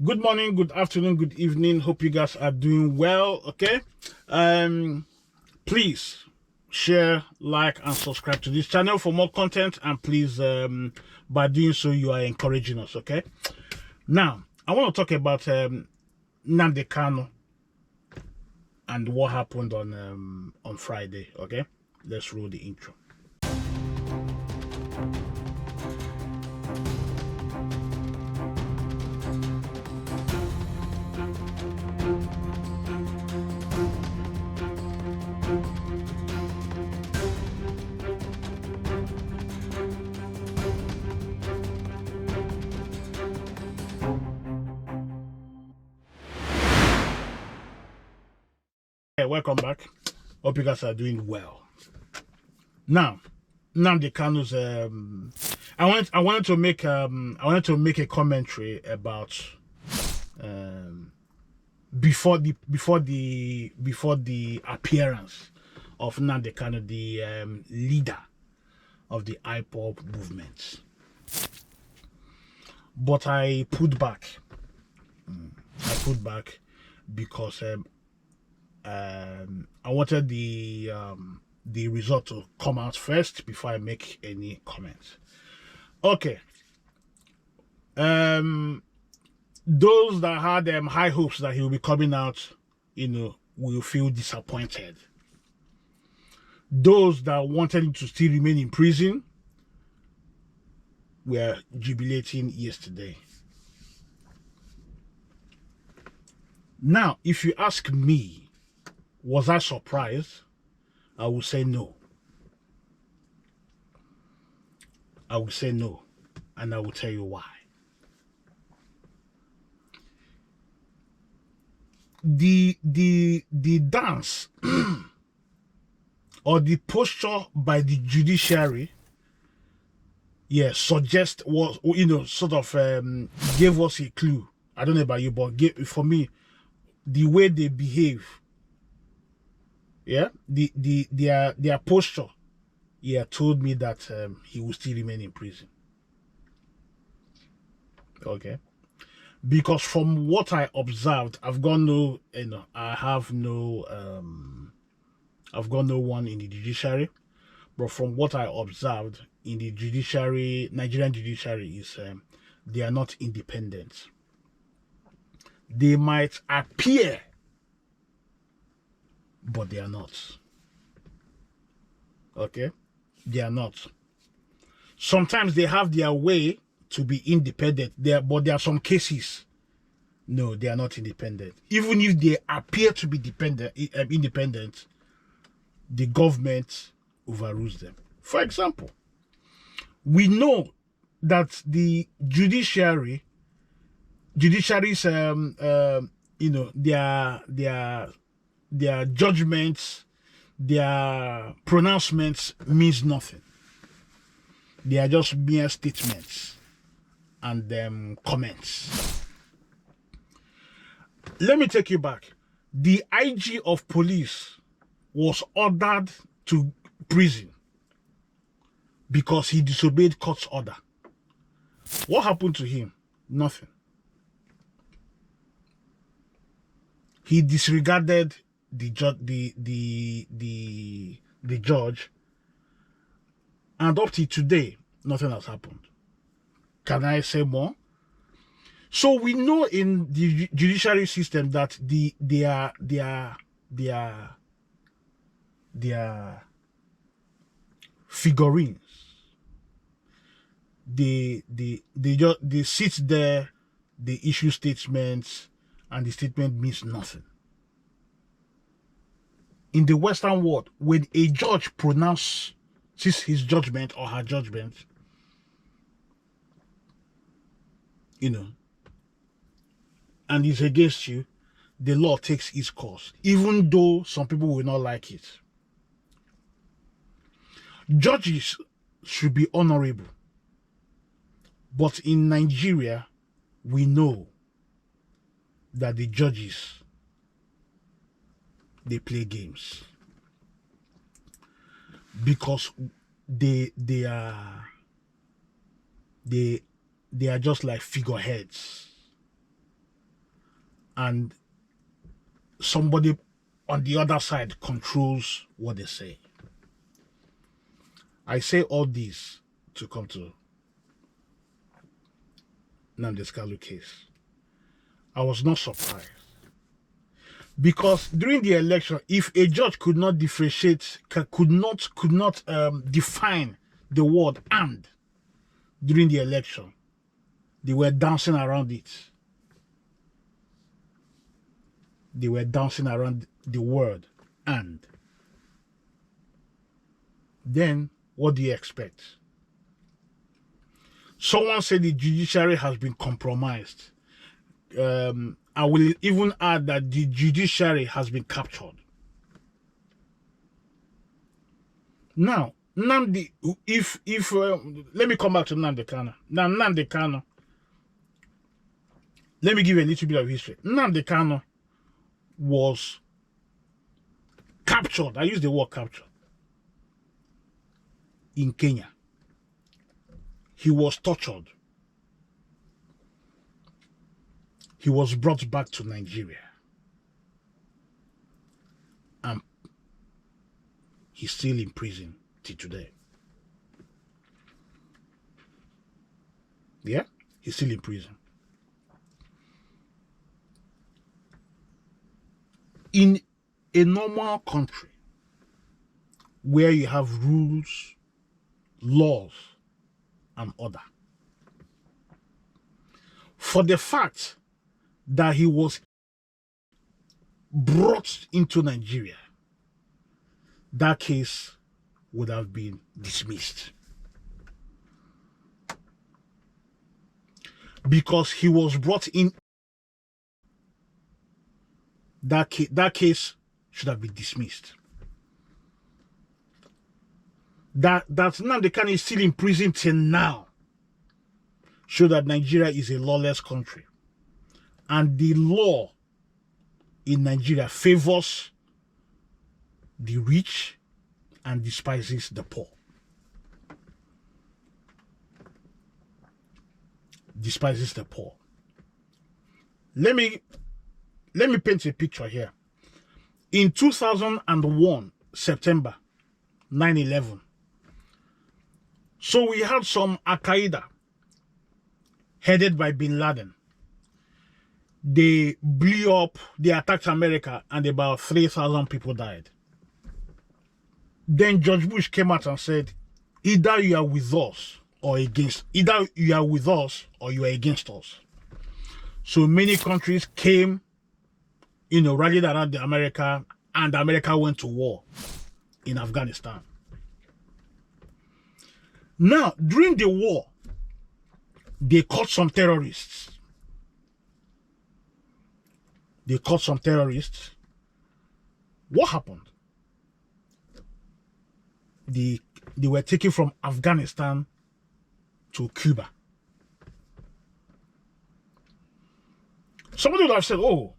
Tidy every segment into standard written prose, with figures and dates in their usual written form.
Good morning, good afternoon, good evening. Hope you guys are doing well. Okay. Please share, like, and subscribe to this channel for more content. And please, by doing so, you are encouraging us. Okay. Now, I want to talk about Nnamdi Kanu and what happened on Friday. Okay. Let's roll the intro. Hey, welcome back. Hope you guys are doing well. Now, Nnamdi Kanu's I wanted to make a commentary about before the appearance of Nnamdi Kanu, the leader of the IPOB movement. But I put back. Because I wanted the result to come out first before I make any comments. Okay. Those that had high hopes that he will be coming out, will feel disappointed. Those that wanted him to still remain in prison were jubilating yesterday. Now, if you ask me, was I surprised? I will say no. I will say no, and I will tell you why. The dance or the posture by the judiciary, suggest was sort of gave us a clue. I don't know about you, but for me, the way they behave, their posture, told me that he will still remain in prison. Okay, because from what I observed, I've got no one in the judiciary, but from what I observed in the judiciary, Nigerian judiciary, is they are not independent. They might appear, but they are not. Okay? They are not. Sometimes they have their way to be independent, but there are some cases, no, they are not independent. Even if they appear to be independent, the government overrules them. For example, we know that the judiciary's their judgments, their pronouncements means nothing. They are just mere statements and comments. Let me take you back. The IG of police was ordered to prison because he disobeyed court's order. What happened to him? Nothing. He disregarded the judge, and up to today, nothing has happened. Can I say more? So we know in the judiciary system that their figurines, they sit there, they issue statements, and the statement means nothing. In the Western world, when a judge pronounces his judgment or her judgment, and it's against you, the law takes its course, even though some people will not like it. Judges should be honorable. But in Nigeria, we know that the judges, they play games. Because they are just like figureheads. and somebody on the other side controls what they say. I say all this to come to Nnamdi Kanu case. I was not surprised. Because during the election, if a judge could not differentiate, could not define the word "and" during the election, they were dancing around it. They were dancing around the word "and." Then, what do you expect? Someone said the judiciary has been compromised. I will even add that the judiciary has been captured. Now, Nnamdi, let me come back to Nnamdi Kanu. Now, Nnamdi Kanu, let me give you a little bit of history. Nnamdi Kanu was captured. I use the word captured. In Kenya. He was tortured. He was brought back to Nigeria. And he's still in prison till today. Yeah? He's still in prison. In a normal country where you have rules, laws, and order, for the fact that he was brought into Nigeria, that case would have been dismissed. Because he was brought in, that case should have been dismissed. That Nnamdi Kanu is still in prison till now show that Nigeria is a lawless country. And the law in Nigeria favors the rich and despises the poor. Despises the poor. Let me paint a picture here. In 2001, September 9/11, so we had some Al-Qaeda headed by Bin Laden. They blew up, they attacked America, and about 3,000 people died. Then George Bush came out and said, either you are with us or against, either you are with us or you are against us. So many countries came, rallied around America, and America went to war in Afghanistan. Now, during the war, they caught some terrorists. What happened? They were taken from Afghanistan to Cuba. Somebody would have said, oh,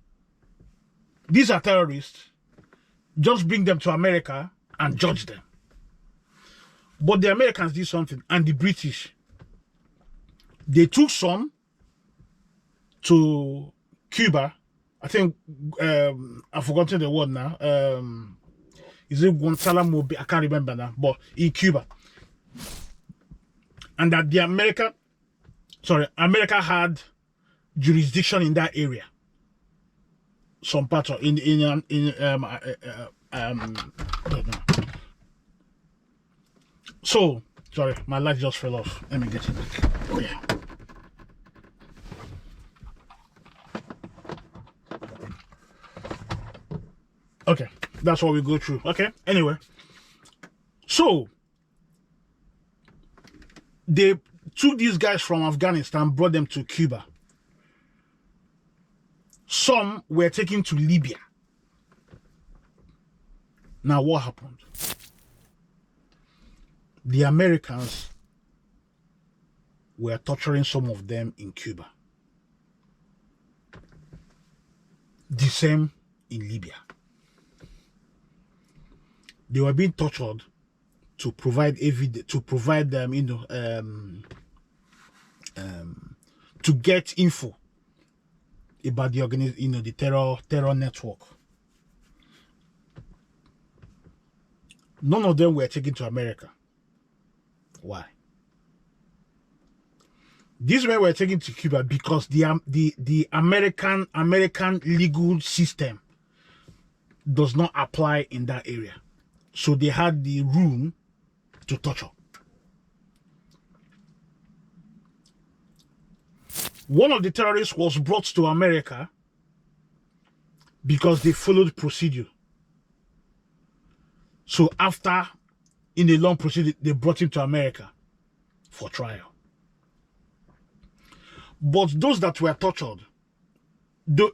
these are terrorists. Just bring them to America and judge them. But the Americans did something, and the British, they took some to Cuba. I think, I've forgotten the word now. Is it Guantanamo? I can't remember now, but in Cuba. And that America had jurisdiction in that area. Some part of, so, sorry, my light just fell off. Let me get it back. Oh, yeah. Okay, that's what we go through. Okay, anyway. So, they took these guys from Afghanistan, brought them to Cuba. Some were taken to Libya. Now, what happened? The Americans were torturing some of them in Cuba. The same in Libya. They were being tortured to provide evidence, to provide them, to get info about the the terror network. None of them were taken to America. Why? These men were taken to Cuba because the American legal system does not apply in that area. So they had the room to torture. One of the terrorists was brought to America because they followed procedure. So after, in a long procedure, they brought him to America for trial. But those that were tortured, the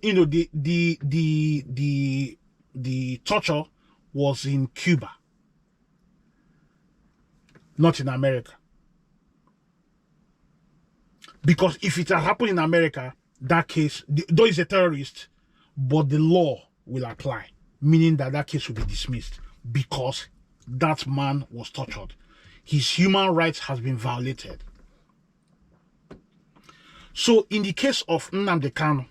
torture was in Cuba, not in America. Because if it had happened in America, that case, though he's a terrorist, but the law will apply, meaning that that case will be dismissed because that man was tortured. His human rights has been violated. So in the case of Nnamdi Kanu,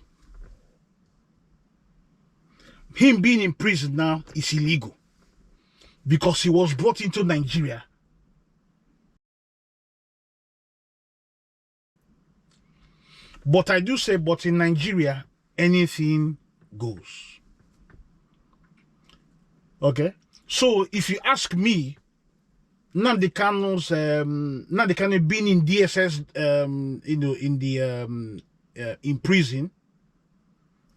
him being in prison now is illegal because he was brought into Nigeria. But I do say, but in Nigeria, anything goes. Okay? So if you ask me, Nnamdi Kanu being in DSS, in prison,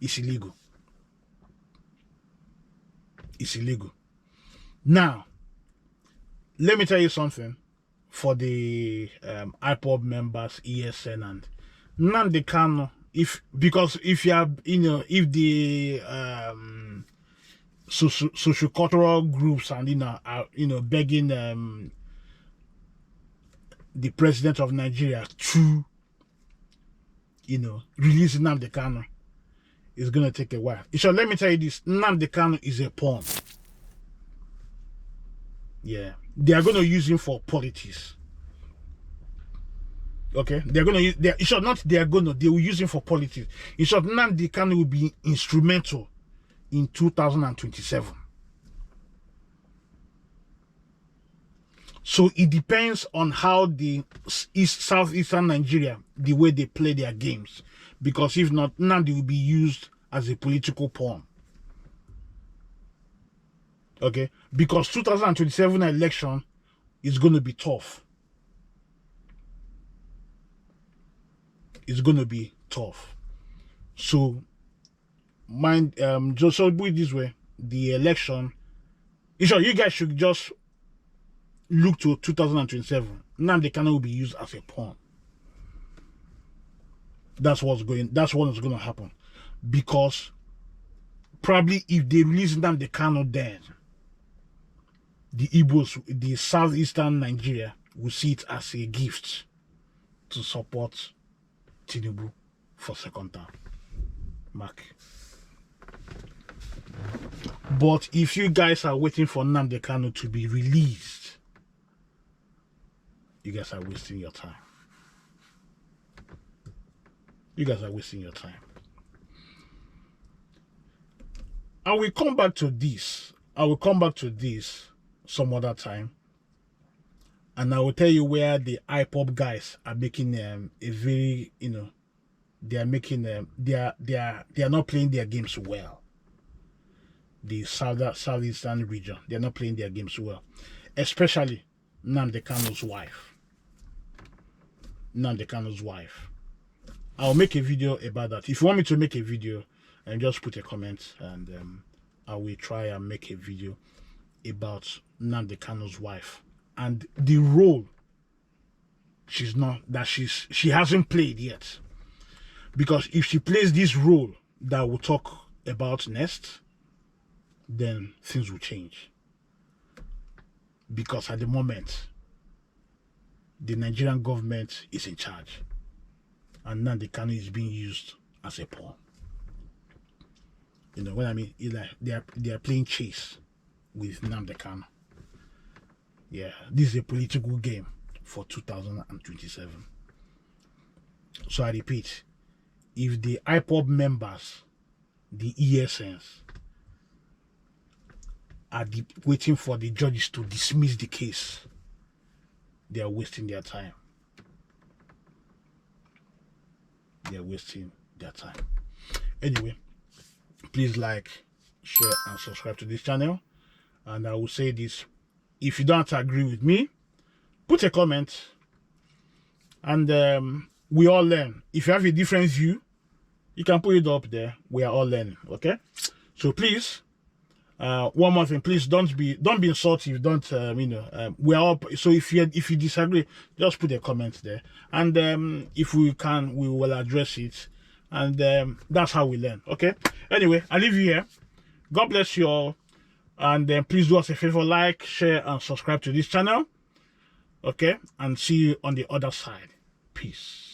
is illegal. It's illegal. Now, let me tell you something for the IPOB members, ESN, and Nnamdi Kanu, if you have, if the socio-cultural groups and are begging the president of Nigeria to release Nnamdi Kanu, it's gonna take a while. So let me tell you this: Nnamdi Kanu is a pawn. Yeah, they are gonna use him for politics. Okay, they're gonna use. They will use him for politics. In short, Nnamdi Kanu will be instrumental in 2027. So it depends on how the southeastern Nigeria, the way they play their games. Because if not, Nnamdi will be used as a political pawn. Okay, because 2027 election is going to be tough. It's going to be tough. So just so put it this way, the election, you guys should just look to 2027. Nnamdi Kanu will be used as a pawn. That's what is going to happen. Because probably if they release Nnamdi Kanu, then the Igbos, the southeastern Nigeria, will see it as a gift to support Tinubu for second term. Mark. But if you guys are waiting for Nnamdi Kanu to be released, you guys are wasting your time. You guys are wasting your time. I will come back to this. Some other time. And I will tell you where the IPOP guys are making a very, they are making they are not playing their games well. The southeastern region, they are not playing their games well. Especially Nnamdi Kanu's wife. Nnamdi Kanu's wife. I'll make a video about that. If you want me to make a video, and just put a comment, and I will try and make a video about Nnamdi Kanu's wife and the role she hasn't played yet. Because if she plays this role that we'll talk about next, then things will change. Because at the moment, the Nigerian government is in charge, and Nnamdi Kanu is being used as a pawn. You know what I mean? They are playing chase with Nnamdi Kanu. Yeah, this is a political game for 2027. So I repeat, if the IPOB members, the ESNs, are waiting for the judges to dismiss the case, they are wasting their time. They are wasting their time. Anyway, please like, share, and subscribe to this channel. And I will say this: if you don't agree with me, put a comment, and we all learn. If you have a different view, you can put it up there. We are all learning. Okay, so please, one more thing, please don't be insultive. Don't we are up. So if you disagree, just put a comment there, and if we can, we will address it, and that's how we learn. Okay, anyway, I leave you here. God bless you all, and then please do us a favor: like, share, and subscribe to this channel. Okay, and see you on the other side. Peace.